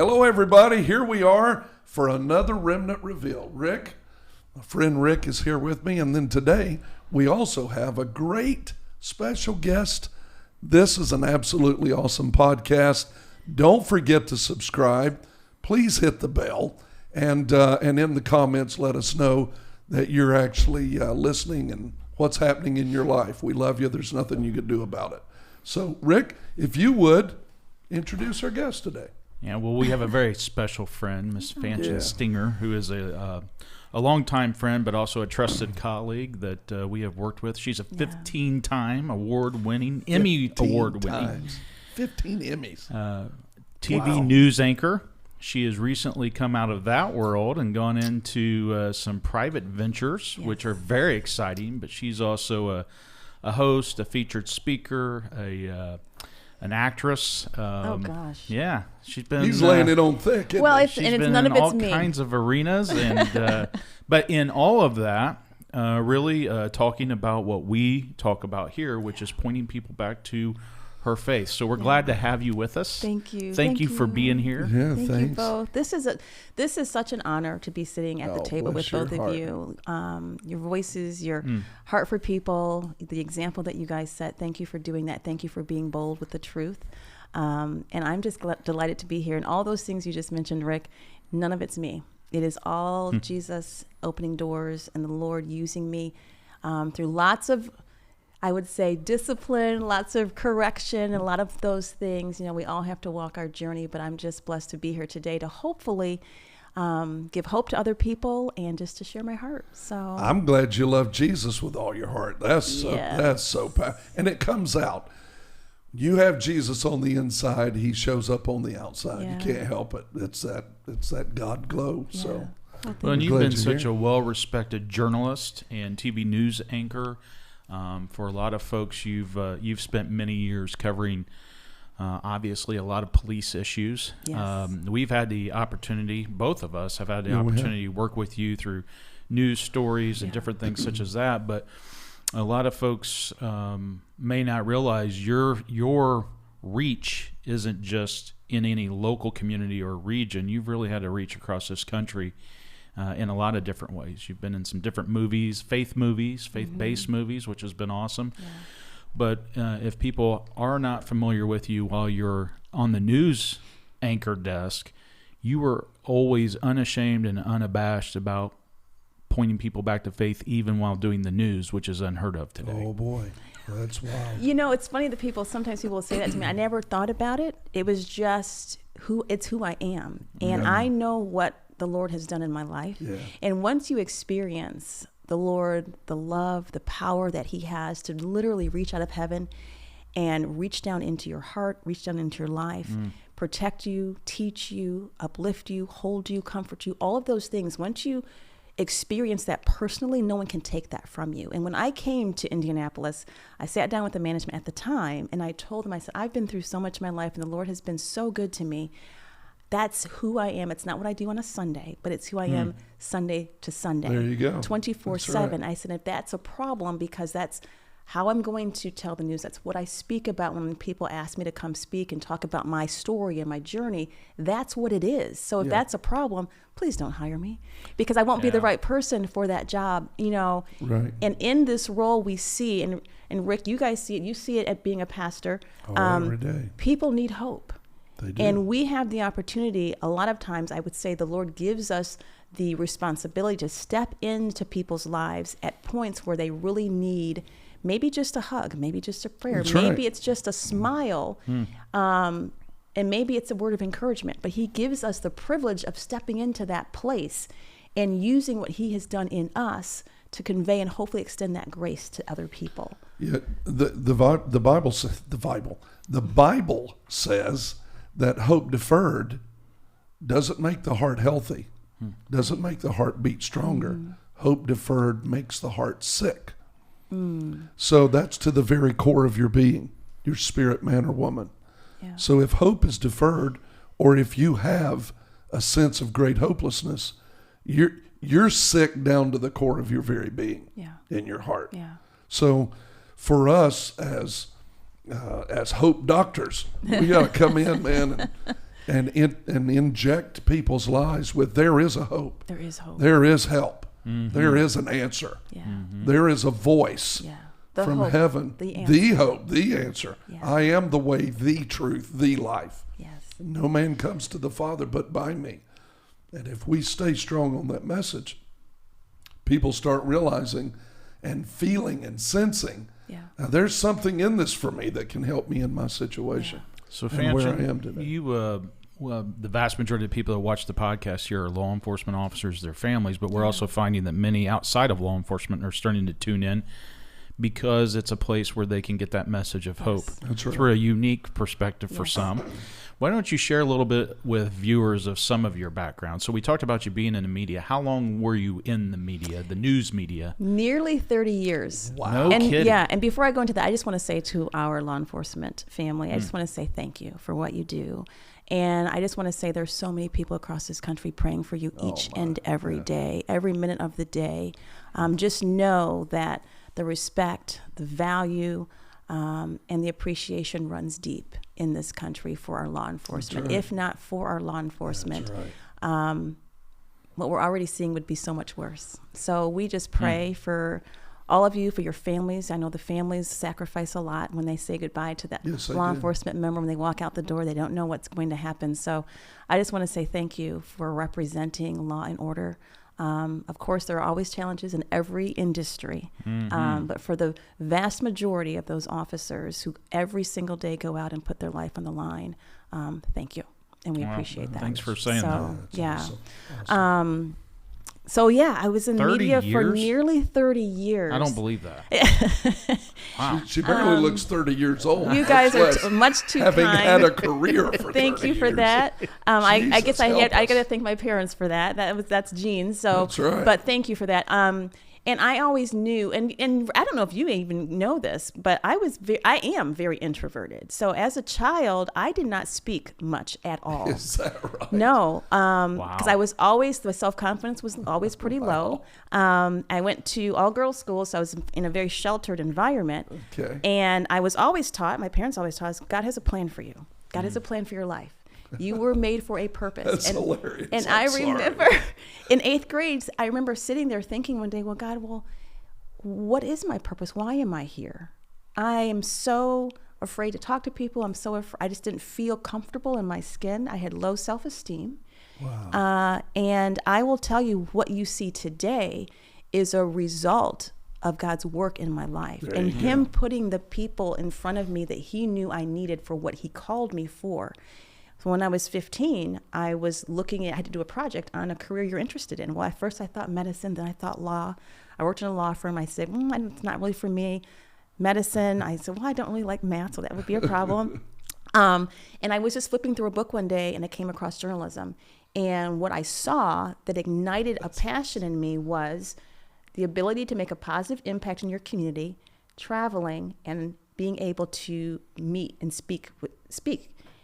Hello, everybody. Here we are for another Remnant Reveal. Rick, my friend Rick is here with me. And then today, we also have a great special guest. This is an absolutely awesome podcast. Don't forget to subscribe. Please hit the bell. And in the comments, let us know that you're actually listening and what's happening in your life. We love you. There's nothing you can do about it. So, Rick, if you would, introduce our guest today. Yeah, well, we have a very special friend, Miss Fanchon Stinger, who is a longtime friend, but also a trusted colleague that we have worked with. She's a 15-time award-winning, Emmy award-winning. 15 Emmys. TV news anchor. She has recently come out of that world and gone into some private ventures, which are very exciting. But she's also a host, a featured speaker, an actress. Oh gosh! Yeah, she's been. He's laying it on thick. Well, she's been none in of it's all me. kinds of arenas, and but in all of that, really talking about what we talk about here, which is pointing people back to her faith. So we're glad to have you with us. Thank you. Thank you for being here. Yeah, Thank thanks. you both. This is such an honor to be sitting at the table with both of you. Your voices, your heart for people, the example that you guys set. Thank you for doing that. Thank you for being bold with the truth. And I'm just delighted to be here. And all those things you just mentioned, Rick, none of it's me. It is all Jesus opening doors and the Lord using me through lots of, I would say, discipline, lots of correction, and a lot of those things. You know, we all have to walk our journey, but I'm just blessed to be here today to hopefully give hope to other people and just to share my heart. So I'm glad you love Jesus with all your heart. That's so powerful. And it comes out. You have Jesus on the inside. He shows up on the outside. Yeah. You can't help it. It's that God glow. Yeah. So, Well, and you've glad been you're such here. a well-respected journalist and TV news anchor. For a lot of folks, you've spent many years covering, obviously, a lot of police issues. Yes. We've had the opportunity, both of us have had the opportunity to work with you through news stories and different things such as that. But a lot of folks may not realize your reach isn't just in any local community or region. You've really had to reach across this country in a lot of different ways. You've been in some different movies, faith-based movies, which has been awesome. Yeah. But if people are not familiar with you while you're on the news anchor desk, you were always unashamed and unabashed about pointing people back to faith even while doing the news, which is unheard of today. Oh, boy. That's wild. You know, it's funny that sometimes people will say that to me. I never thought about it. It was just who I am. And I know what the Lord has done in my life. Yeah. And once you experience the Lord, the love, the power that he has to literally reach out of heaven and reach down into your heart, reach down into your life, protect you, teach you, uplift you, hold you, comfort you, all of those things. Once you experience that personally, no one can take that from you. And when I came to Indianapolis, I sat down with the management at the time and I told them, I said, I've been through so much in my life and the Lord has been so good to me. That's who I am. It's not what I do on a Sunday, but it's who I am Sunday to Sunday. There you go. 24/7. Right. I said, if that's a problem, because that's how I'm going to tell the news. That's what I speak about when people ask me to come speak and talk about my story and my journey. That's what it is. So if that's a problem, please don't hire me because I won't be the right person for that job, you know. Right. And in this role we see, and Rick, you guys see it, you see it at being a pastor. Every day. People need hope. They do. And we have the opportunity, a lot of times, I would say the Lord gives us the responsibility to step into people's lives at points where they really need maybe just a hug, maybe just a prayer, That's maybe right. it's just a smile, and maybe it's a word of encouragement. But he gives us the privilege of stepping into that place and using what he has done in us to convey and hopefully extend that grace to other people. Yeah, the Bible says that hope deferred doesn't make the heart healthy, doesn't make the heart beat stronger. Hope deferred makes the heart sick. So that's to the very core of your being, your spirit, man or woman. Yeah. So if hope is deferred, or if you have a sense of great hopelessness, you're sick down to the core of your very being, in your heart. Yeah. So for us as hope doctors, we got to come in, man, and inject people's lives with there is a hope. There is hope. There is help. There is an answer. Yeah. There is a voice from hope, heaven. The hope, the answer. Yeah. I am the way, the truth, the life. Yes. No man comes to the Father but by me. And if we stay strong on that message, people start realizing and feeling and sensing, now there's something in this for me that can help me in my situation. So, and where I Fanchon, am today. the vast majority of people that watch the podcast here are law enforcement officers, their families, but we're also finding that many outside of law enforcement are starting to tune in because it's a place where they can get that message of hope through a unique perspective for some. Why don't you share a little bit with viewers of some of your background? So we talked about you being in the media. How long were you in the media, the news media? Nearly 30 years. Wow. No kidding. Yeah, and before I go into that, I just want to say to our law enforcement family, I just want to say thank you for what you do. And I just want to say there's so many people across this country praying for you each and every day, every minute of the day. Just know that the respect, the value, and the appreciation runs deep in this country for our law enforcement. If not for our law enforcement, what we're already seeing would be so much worse. So we just pray for all of you, for your families. I know the families sacrifice a lot when they say goodbye to that law enforcement member. When they walk out the door, they don't know what's going to happen. So I just want to say thank you for representing law and order. Of course, there are always challenges in every industry, but for the vast majority of those officers who every single day go out and put their life on the line, thank you, and we appreciate that. Thanks for saying that. Yeah. Awesome. So yeah, I was in 30 media for years? nearly 30 years. I don't believe that. Wow. She barely looks 30 years old. You guys are much too having kind. had a career for Thank 30 you for years. that. I guess I got help to us. thank my parents for that. That's genes. So, That's right. But thank you for that. And I always knew, and I don't know if you even know this, but I am very introverted. So as a child, I did not speak much at all. Is that right? No, because I was always, my self-confidence was always pretty low. I went to all-girls school, so I was in a very sheltered environment. Okay. And I was always taught, my parents always taught us, God has a plan for you. God has a plan for your life. You were made for a purpose. That's hilarious. And I'm I remember in 8th grade, I remember sitting there thinking one day, well, God, what is my purpose? Why am I here? I am so afraid to talk to people. I'm so afraid. I just didn't feel comfortable in my skin. I had low self-esteem. Wow. And I will tell you, what you see today is a result of God's work in my life and him putting the people in front of me that he knew I needed for what he called me for. So when I was 15, I had to do a project on a career you're interested in. Well, at first I thought medicine, then I thought law. I worked in a law firm. I said, it's not really for me. Medicine, I said, well, I don't really like math, so that would be a problem. And I was just flipping through a book one day, and I came across journalism. And what I saw that ignited a passion in me was the ability to make a positive impact in your community, traveling, and being able to meet and speak.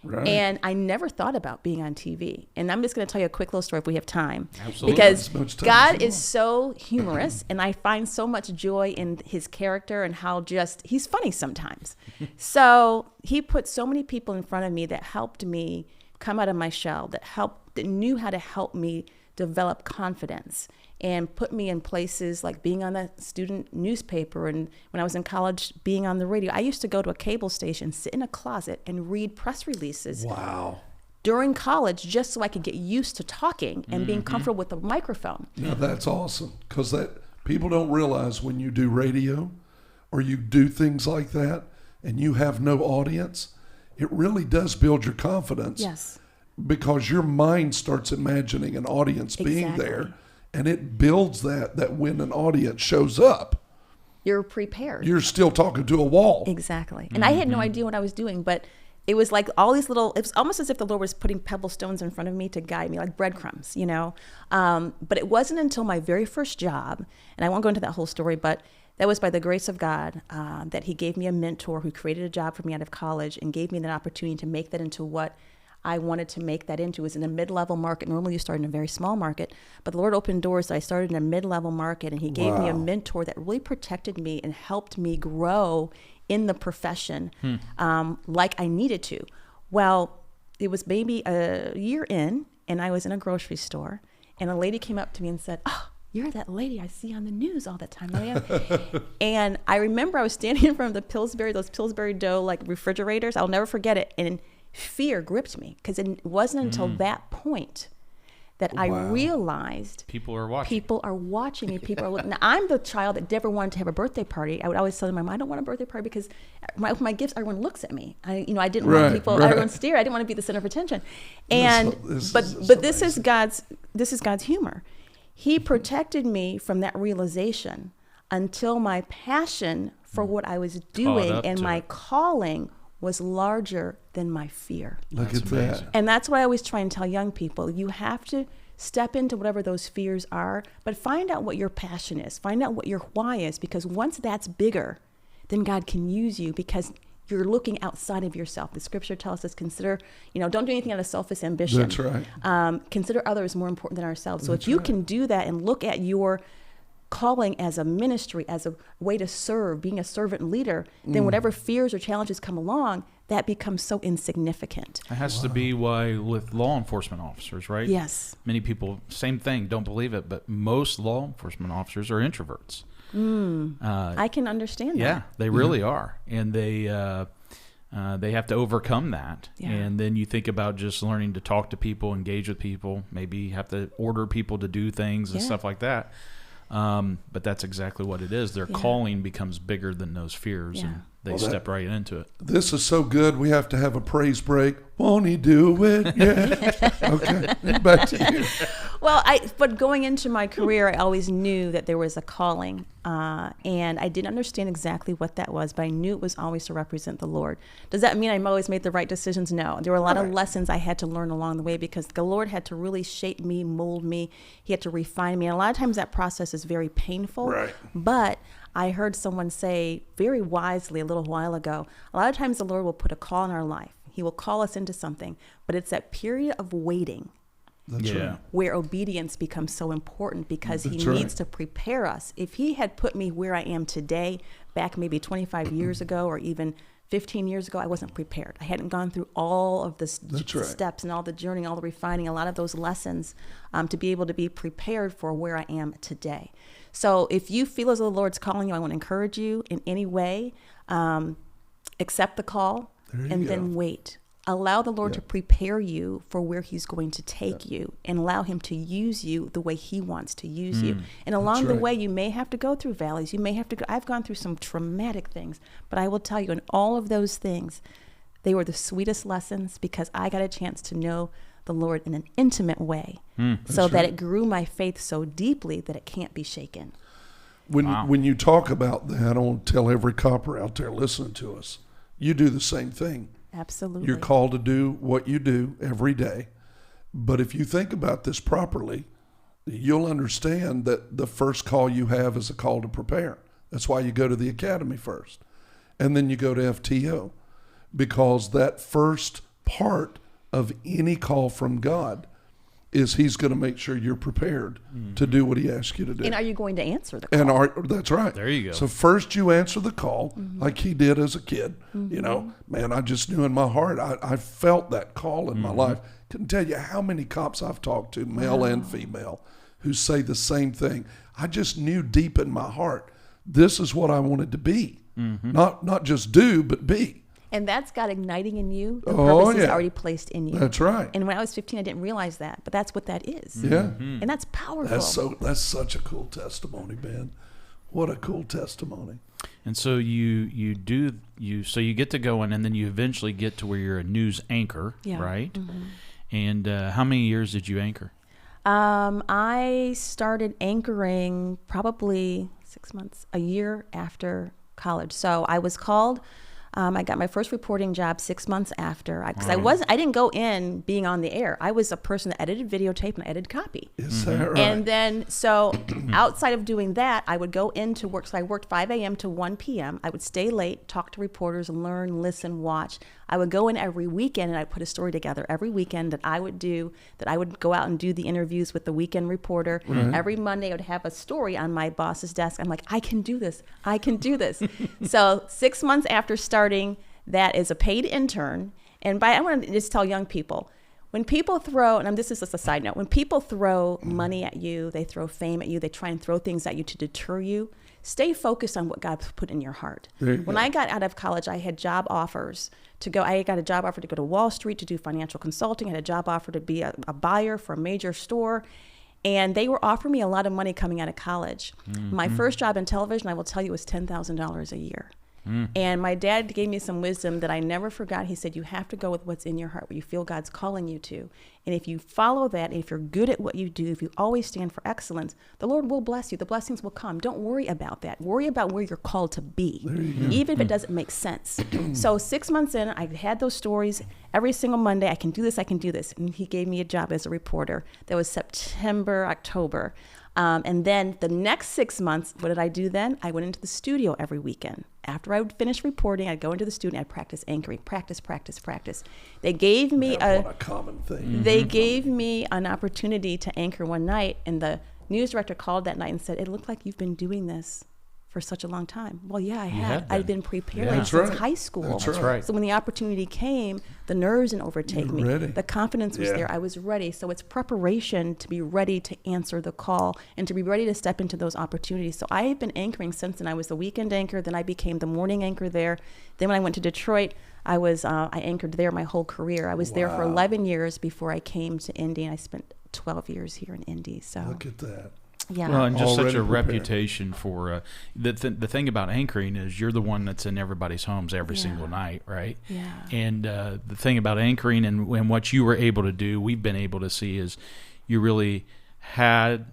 Right. And I never thought about being on TV. And I'm just going to tell you a quick little story if we have time. Absolutely. Because God is so humorous, and I find so much joy in his character and how he's funny sometimes. So he put so many people in front of me that helped me come out of my shell, that knew how to help me develop confidence and put me in places like being on the student newspaper, and when I was in college, being on the radio. I used to go to a cable station, sit in a closet, and read press releases. Wow. During college, just so I could get used to talking and being comfortable with the microphone. Now that's awesome, because people don't realize when you do radio or you do things like that and you have no audience, it really does build your confidence. Yes. Because your mind starts imagining an audience being there, and it builds that when an audience shows up, you're prepared. You're still talking to a wall. Exactly. And I had no idea what I was doing, but it was like all these it was almost as if the Lord was putting pebble stones in front of me to guide me, like breadcrumbs, But it wasn't until my very first job, and I won't go into that whole story, but that was by the grace of God, that he gave me a mentor who created a job for me out of college and gave me that opportunity to make that into what I wanted to make that into. It was in a mid-level market. Normally you start in a very small market, but the Lord opened doors. So I started in a mid-level market, and he gave me a mentor that really protected me and helped me grow in the profession like I needed to. Well, it was maybe a year in, and I was in a grocery store, and a lady came up to me and said, "Oh, you're that lady I see on the news all the time." And I remember I was standing in front of those Pillsbury dough like refrigerators. I'll never forget it. And fear gripped me, because it wasn't until that point that I realized people are watching me. People are looking. Now, I'm the child that never wanted to have a birthday party. I would always tell my mom, I don't want a birthday party because my gifts, everyone looks at me. I didn't want people, everyone stare. I didn't want to be the center of attention. And this is God's humor. He protected me from that realization until my passion for what I was doing and my calling was larger than my fear. Look at that. And that's what I always try and tell young people. You have to step into whatever those fears are, but find out what your passion is. Find out what your why is, because once that's bigger, then God can use you, because you're looking outside of yourself. The scripture tells us, consider, don't do anything out of selfish ambition. That's right. Consider others more important than ourselves. So if you can do that and look at your calling as a ministry, as a way to serve, being a servant leader, then whatever fears or challenges come along, that becomes so insignificant. It has to be why with law enforcement officers, right? Yes. Many people, same thing, don't believe it, but most law enforcement officers are introverts. I can understand that. Yeah, they really are. And they have to overcome that. Yeah. And then you think about just learning to talk to people, engage with people, maybe have to order people to do things and stuff like that. But that's exactly what it is. Their calling becomes bigger than those fears, and they step right into it. This is so good. We have to have a praise break. Won't he do it? Yeah. Okay, back to you. Well, but going into my career, I always knew that there was a calling, and I didn't understand exactly what that was, but I knew it was always to represent the Lord. Does that mean I always made the right decisions? No. There were a lot of lessons I had to learn along the way, because the Lord had to really shape me, mold me. He had to refine me. And a lot of times that process is very painful. Right. But I heard someone say very wisely a little while ago, a lot of times the Lord will put a call in our life. He will call us into something, but it's that period of waiting where obedience becomes so important, because he needs to prepare us. If he had put me where I am today, back maybe 25 years ago or even 15 years ago, I wasn't prepared. I hadn't gone through all of the steps and all the journey, all the refining, a lot of those lessons to be able to be prepared for where I am today. So if you feel as though the Lord's calling you, I want to encourage you in any way, accept the call and then wait. Allow the Lord to prepare you for where he's going to take you, and allow him to use you the way he wants to use you. And along the way, you may have to go through valleys. You may have to I've gone through some traumatic things, but I will tell you, in all of those things, they were the sweetest lessons, because I got a chance to know the Lord in an intimate way, that it grew my faith so deeply that it can't be shaken. When you talk about that, I want to tell every copper out there listening to us, you do the same thing. Absolutely. You're called to do what you do every day. But if you think about this properly, you'll understand that the first call you have is a call to prepare. That's why you go to the academy first. And then you go to FTO, because that first part of any call from God is he's going to make sure you're prepared to do what he asks you to do. And are you going to answer the call? That's right. There you go. So first you answer the call like he did as a kid. Man, I just knew in my heart, I felt that call in my life. Couldn't tell you how many cops I've talked to, male and female, who say the same thing. I just knew deep in my heart, this is what I wanted to be. Not just do, but be. And that's God igniting in you the purpose He's already placed in you. That's right. And when I was 15, I didn't realize that, but that's what that is. Yeah. And that's powerful. That's such a cool testimony, man. What a cool testimony. And so you get to going, and then you eventually get to where you're a news anchor, right? And how many years did you anchor? I started anchoring probably 6 months, a year after college. So I was called. I got my first reporting job 6 months after, because I didn't go in being on the air. I was a person that edited videotape and edited copy. Is that right? And then, so outside of doing that, I would go into work. So I worked 5 a.m. to 1 p.m. I would stay late, talk to reporters, learn, listen, watch. I would go in every weekend and I'd put a story together every weekend that I would go out and do the interviews with the weekend reporter. Every Monday I would have a story on my boss's desk. I'm like, I can do this. I can do this. So 6 months after starting that as a paid intern, And I want to just tell young people, when people throw, and this is just a side note, when people throw money at you, they throw fame at you, they try and throw things at you to deter you, stay focused on what God's put in your heart. When I got out of college, I had job offers to go. I got a job offer to go to Wall Street to do financial consulting. I had a job offer to be a buyer for a major store. And they were offering me a lot of money coming out of college. My first job in television, I will tell you, was $10,000 a year. And my dad gave me some wisdom that I never forgot. He said, you have to go with what's in your heart, what you feel God's calling you to. And if you follow that, and if you're good at what you do, if you always stand for excellence, the Lord will bless you. The blessings will come. Don't worry about that. Worry about where you're called to be, even if it doesn't make sense. So 6 months in, I've had those stories every single Monday. I can do this. I can do this. And he gave me a job as a reporter. That was September, October. And then the next 6 months, what did I do then? I went into the studio every weekend. After I would finish reporting, I'd go into the studio, I'd practice anchoring, practice. They gave me what a common thing. They gave me an opportunity to anchor one night, and the news director called that night and said, it looked like you've been doing this for such a long time. Well, yeah, I had. I'd been preparing since high school. That's right. So when the opportunity came, the nerves didn't overtake me. Ready. The confidence was there. I was ready. So it's preparation to be ready to answer the call and to be ready to step into those opportunities. So I have been anchoring since then. I was the weekend anchor. Then I became the morning anchor there. Then when I went to Detroit, I anchored there my whole career. I was there for 11 years before I came to Indy, and I spent 12 years here in Indy. So look at that. Yeah. Well, and just Already such a prepared. reputation for the thing about anchoring is you're the one that's in everybody's homes every single night, right? Yeah. And the thing about anchoring and what you were able to do, we've been able to see is you really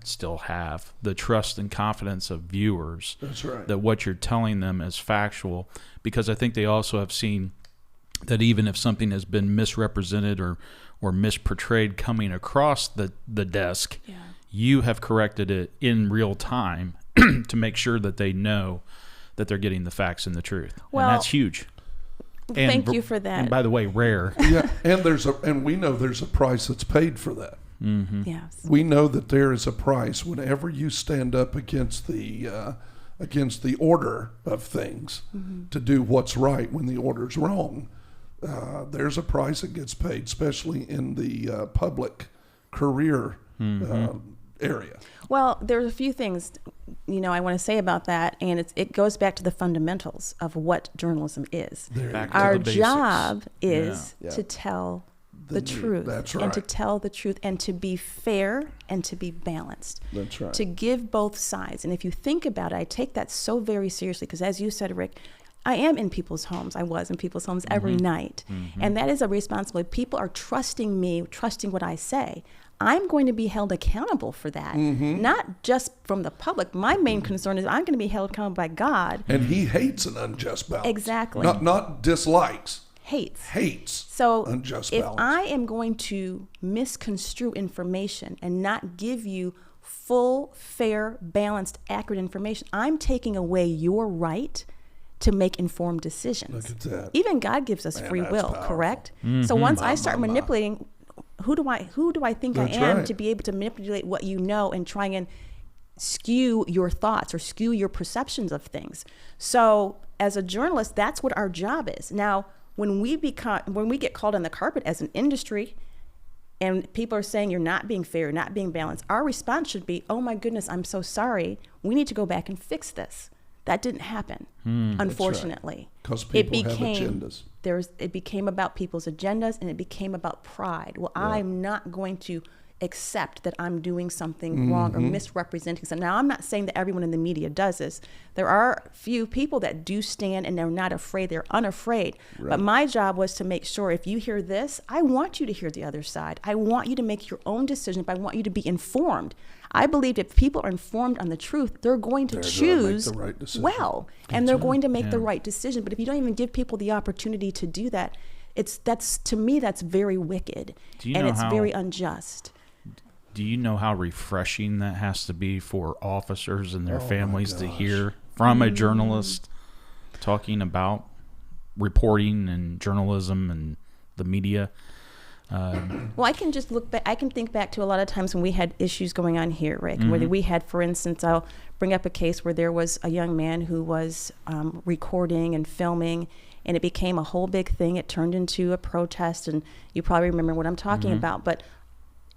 still have the trust and confidence of viewers. That's right. That what you're telling them is factual, because I think they also have seen that even if something has been misrepresented or misportrayed coming across the desk, you have corrected it in real time to make sure that they know that they're getting the facts and the truth. Well, and that's huge. Thank you for that. And by the way, rare. Yeah, and we know there's a price that's paid for that. Mm-hmm. Yes. We know that there is a price whenever you stand up against the order of things to do what's right when the order's wrong. There's a price that gets paid, especially in the public career area. Well, there's a few things, I want to say about that, and it goes back to the fundamentals of what journalism is. Our job is to tell the truth. That's right. And to tell the truth and to be fair and to be balanced. That's right. To give both sides. And if you think about it, I take that so very seriously because, as you said, Rick, I am in people's homes. I was in people's homes every night. And that is a responsibility. People are trusting me, trusting what I say. I'm going to be held accountable for that, not just from the public. My main concern is I'm going to be held accountable by God. And he hates an unjust balance. Exactly. Not dislikes. Hates. So unjust if balance. I am going to misconstrue information and not give you full, fair, balanced, accurate information, I'm taking away your right to make informed decisions. Look at that. Even God gives us free will, powerful. correct? So once I start manipulating, who do I think That's I am right. to be able to manipulate what you know and try and skew your thoughts or skew your perceptions of things? So as a journalist, that's what our job is. Now, when we get called on the carpet as an industry and people are saying you're not being fair, not being balanced, our response should be, oh my goodness, I'm so sorry. We need to go back and fix this. That didn't happen, unfortunately. Because people have agendas. It became about people's agendas and it became about pride. Well, I'm not going to accept that I'm doing something wrong or misrepresenting something. Now, I'm not saying that everyone in the media does this. There are few people that do stand and they're not afraid. They're unafraid. Right. But my job was to make sure if you hear this, I want you to hear the other side. I want you to make your own decision, but I want you to be informed. I believe if people are informed on the truth, they're going to choose make the right decision. well, and they're going to make the right decision. But if you don't even give people the opportunity to do that, to me, that's very wicked, and it's very unjust. Do you know how refreshing that has to be for officers and their families to hear from a journalist talking about reporting and journalism and the media? Well, I can just look back. I can think back to a lot of times when we had issues going on here, Rick, where we had, for instance, I'll bring up a case where there was a young man who was recording and filming, and it became a whole big thing. It turned into a protest, and you probably remember what I'm talking about. But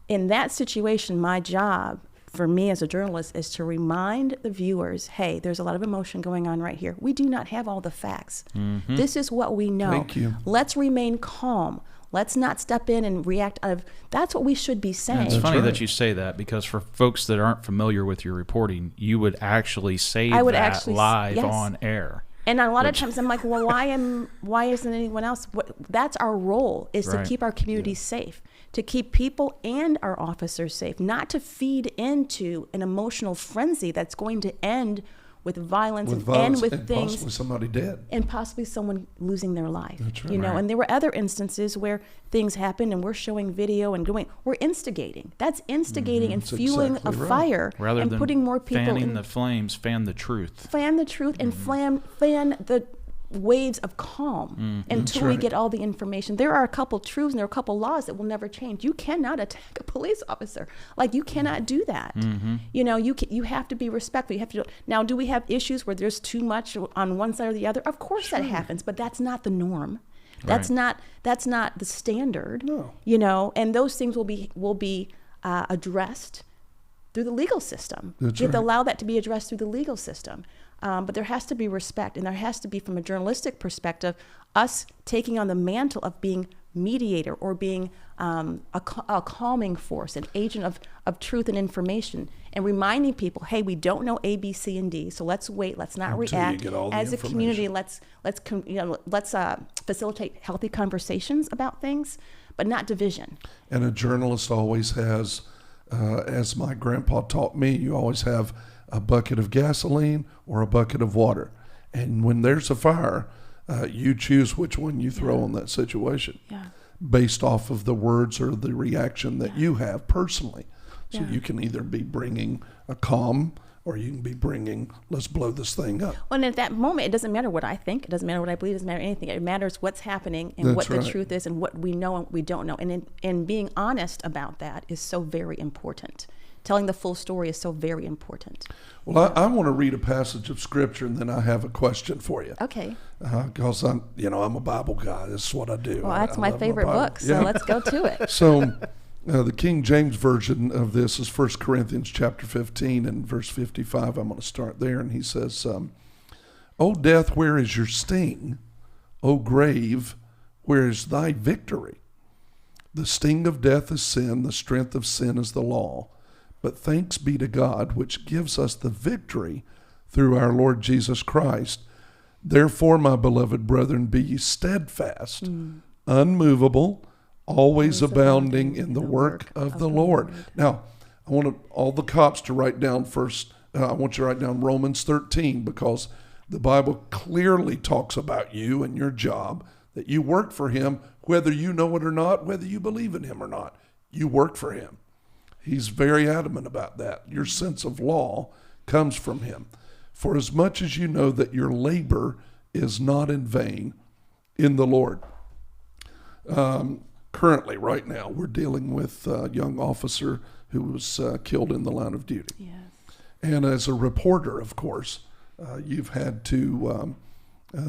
in that situation, my job for me as a journalist is to remind the viewers, hey, there's a lot of emotion going on right here. We do not have all the facts. This is what we know. Thank you. Let's remain calm. Let's not step in and react out of, that's what we should be saying. And it's funny that you say that, because for folks that aren't familiar with your reporting, you would actually say that live on air. And a lot of times I'm like, well, why isn't anyone else? That's our role, is to keep our communities safe, to keep people and our officers safe, not to feed into an emotional frenzy that's going to end with violence, and with things, possibly somebody dead, and possibly someone losing their life. That's right. You know, and there were other instances where things happened, and we're showing video and we're instigating. That's instigating and fueling a fire, rather and than putting more people fanning the flames. Fan the truth. Fan the truth, and fan the waves of calm until we get all the information. There are a couple truths and there are a couple laws that will never change. You cannot attack a police officer. Like, you cannot do that. You know, you have to be respectful. You have to. Now, do we have issues where there's too much on one side or the other? Of course that happens, but that's not the norm. That's not the standard. No. You know, and those things will be addressed through the legal system. You have to allow that to be addressed through the legal system. But there has to be respect, and there has to be, from a journalistic perspective, us taking on the mantle of being mediator, or being a calming force, an agent of truth and information, and reminding people, hey, we don't know A, B, C, and D, so let's wait. Let's not react. As a community, let's facilitate healthy conversations about things, but not division. And a journalist always has, as my grandpa taught me, you always have a bucket of gasoline or a bucket of water. And when there's a fire, you choose which one you throw on that situation based off of the words or the reaction that you have personally. So you can either be bringing a calm, or you can be bringing, let's blow this thing up. Well, and at that moment, it doesn't matter what I think. It doesn't matter what I believe. It doesn't matter anything. It matters what's happening and what the truth is, and what we know and what we don't know. And being honest about that is so very important. Telling the full story is so very important. Well, I want to read a passage of scripture, and then I have a question for you. Okay. Because I'm a Bible guy. This is what I do. Well, that's my favorite book, so let's go to it. So the King James Version of this is 1 Corinthians chapter 15 and verse 55. I'm going to start there, and he says, O death, where is your sting? O grave, where is thy victory? The sting of death is sin, the strength of sin is the law. But thanks be to God, which gives us the victory through our Lord Jesus Christ. Therefore, my beloved brethren, be ye steadfast, unmovable, always abounding in the work of the Lord. Now, I want all the cops to write down first. I want you to write down Romans 13, because the Bible clearly talks about you and your job, that you work for him, whether you know it or not, whether you believe in him or not. You work for him. He's very adamant about that. Your sense of law comes from him. For as much as you know that your labor is not in vain in the Lord. Currently, right now, we're dealing with a young officer who was killed in the line of duty. Yes. And as a reporter, of course, you've had to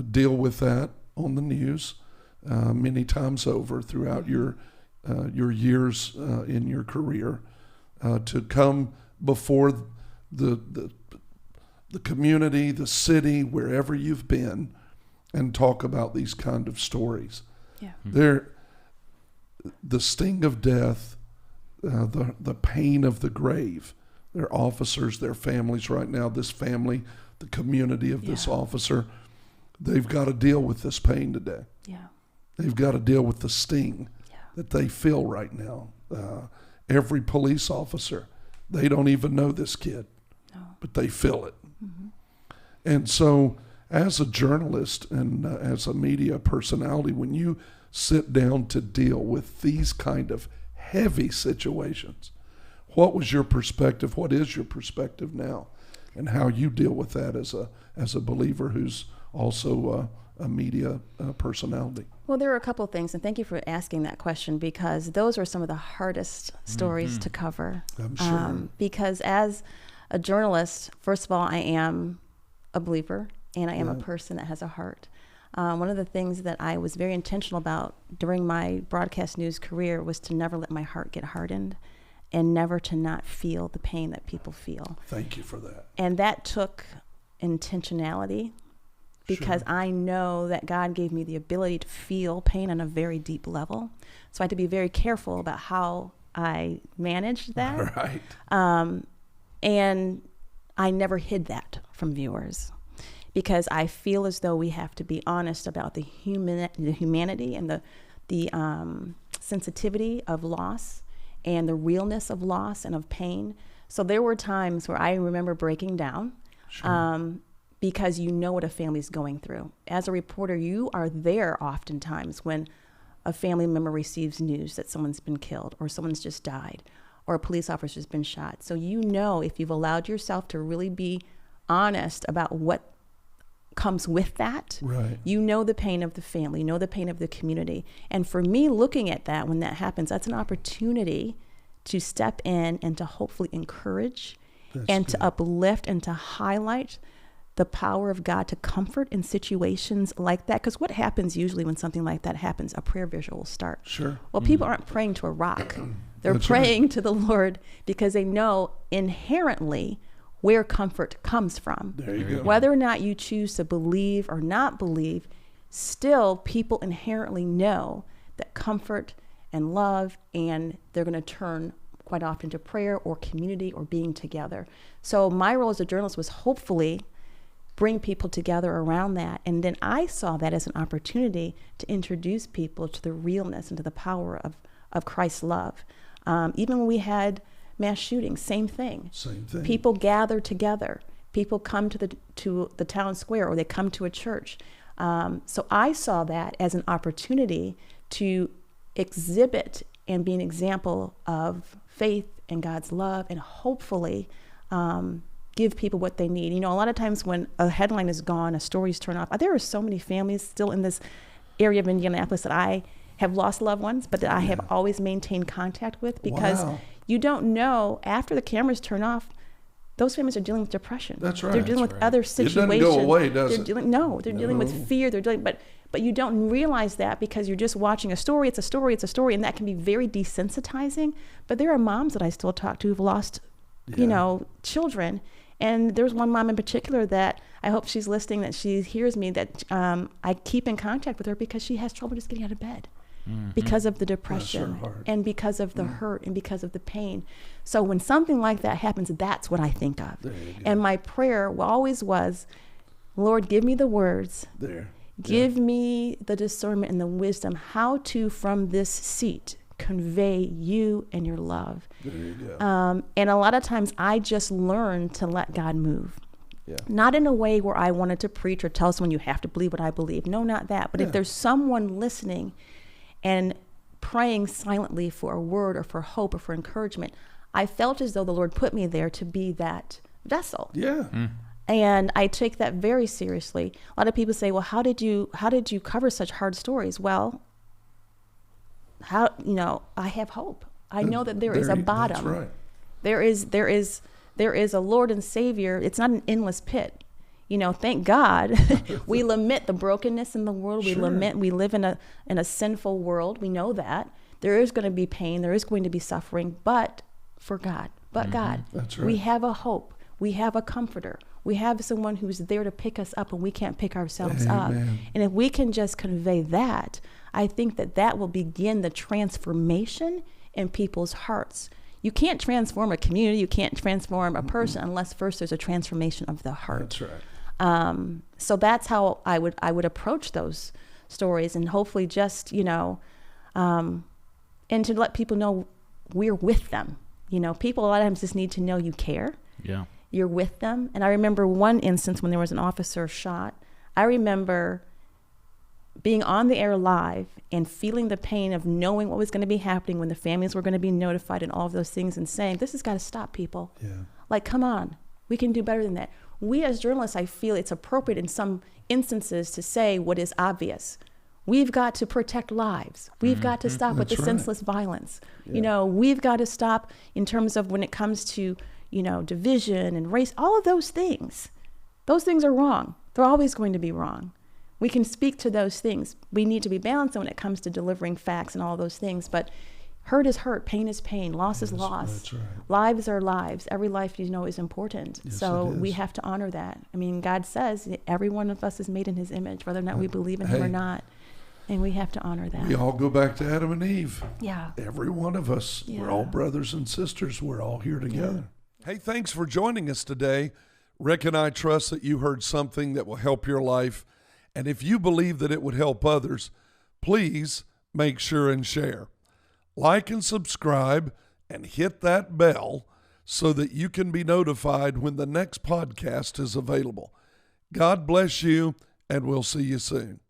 deal with that on the news many times over throughout your years in your career. To come before the community, the city, wherever you've been, and talk about these kind of stories. Yeah. The sting of death, the pain of the grave. Their officers, their families right now, this family, the community of this officer, they've got to deal with this pain today. Yeah. They've got to deal with the sting that they feel right now. Every police officer, they don't even know this kid, but they feel it. And so as a journalist and as a media personality, when you sit down to deal with these kind of heavy situations, what was your perspective? What is your perspective now? and how you deal with that as a believer who's also a media personality. Well, there are a couple of things, and thank you for asking that question, because those are some of the hardest stories to cover. I'm sure. Because as a journalist, first of all, I am a believer, and I am a person that has a heart. One of the things that I was very intentional about during my broadcast news career was to never let my heart get hardened, and never to not feel the pain that people feel. Thank you for that. And that took intentionality, because I know that God gave me the ability to feel pain on a very deep level. So I had to be very careful about how I managed that. Right. And I never hid that from viewers, because I feel as though we have to be honest about the humanity and the sensitivity of loss and the realness of loss and of pain. So there were times where I remember breaking down. Because you know what a family's going through. As a reporter, you are there oftentimes when a family member receives news that someone's been killed, or someone's just died, or a police officer's been shot. So you know, if you've allowed yourself to really be honest about what comes with that, right, you know the pain of the family, you know the pain of the community. And for me, looking at that, when that happens, that's an opportunity to step in and to hopefully encourage to uplift and to highlight the power of God to comfort in situations like that. Because what happens usually when something like that happens, a prayer visual will start. Sure. Well, people aren't praying to a rock. They're praying to the Lord, because they know inherently where comfort comes from. There you go. Whether or not you choose to believe or not believe, still people inherently know that comfort and love, and they're going to turn quite often to prayer or community or being together. So my role as a journalist was hopefully bring people together around that. And then I saw that as an opportunity to introduce people to the realness and to the power of Christ's love. Even when we had mass shootings, same thing. Same thing. People gather together. People come to the town square, or they come to a church. So I saw that as an opportunity to exhibit and be an example of faith and God's love, and hopefully give people what they need. You know, a lot of times when a headline is gone, a story's turned off. There are so many families still in this area of Indianapolis that I have lost loved ones, but that I have always maintained contact with, because you don't know, after the cameras turn off, those families are dealing with depression. That's right. They're dealing with other situations. It doesn't go away, does it? They're dealing with fear. They're dealing, but you don't realize that, because you're just watching a story. It's a story. It's a story, and that can be very desensitizing. But there are moms that I still talk to who've lost, children. And there's one mom in particular that I hope she's listening, that she hears me, that I keep in contact with her, because she has trouble just getting out of bed. Because of the depression, and because of the hurt, and because of the pain. So when something like that happens, that's what I think of. And my prayer always was, Lord, give me the words. Give me the discernment and the wisdom how to, from this seat, convey you and your love. There you go. And a lot of times I just learned to let God move. Not in a way where I wanted to preach or tell someone you have to believe what I believe. No, not that. But if there's someone listening and praying silently for a word or for hope or for encouragement, I felt as though the Lord put me there to be that vessel. And I take that very seriously. A lot of people say, well, how did you cover such hard stories? Well, I have hope. I know that there is a bottom. That's right. There is a Lord and Savior. It's not an endless pit. Thank God. We lament the brokenness in the world. We live in a sinful world. We know that. There is going to be pain. There is going to be suffering, but for God. God. That's right. We have a hope. We have a comforter. We have someone who's there to pick us up when we can't pick ourselves up. And if we can just convey that, I think that will begin the transformation in people's hearts. You can't transform a community. You can't transform a person unless first there's a transformation of the heart. That's right. So that's how I would approach those stories, and hopefully just, and to let people know we're with them. People a lot of times just need to know you care. Yeah. You're with them. And I remember one instance when there was an officer shot. I remember being on the air live and feeling the pain of knowing what was going to be happening, when the families were going to be notified and all of those things, and saying, this has got to stop, people. Like, come on. We can do better than that. We as journalists, I feel it's appropriate in some instances to say what is obvious. We've got to protect lives. We've got to stop with the senseless violence. Yeah. We've got to stop in terms of when it comes to, division and race, all of those things. Those things are wrong. They're always going to be wrong. We can speak to those things. We need to be balanced when it comes to delivering facts and all those things. But hurt is hurt, pain is pain, loss is loss. That's right. Lives are lives. Every life, is important. Yes, so we have to honor that. I mean, God says every one of us is made in his image, whether or not we believe in him or not. And we have to honor that. We all go back to Adam and Eve. Yeah. Every one of us. Yeah. We're all brothers and sisters. We're all here together. Yeah. Hey, thanks for joining us today. Rick and I trust that you heard something that will help your life. And if you believe that it would help others, please make sure and share. Like and subscribe and hit that bell so that you can be notified when the next podcast is available. God bless you, and we'll see you soon.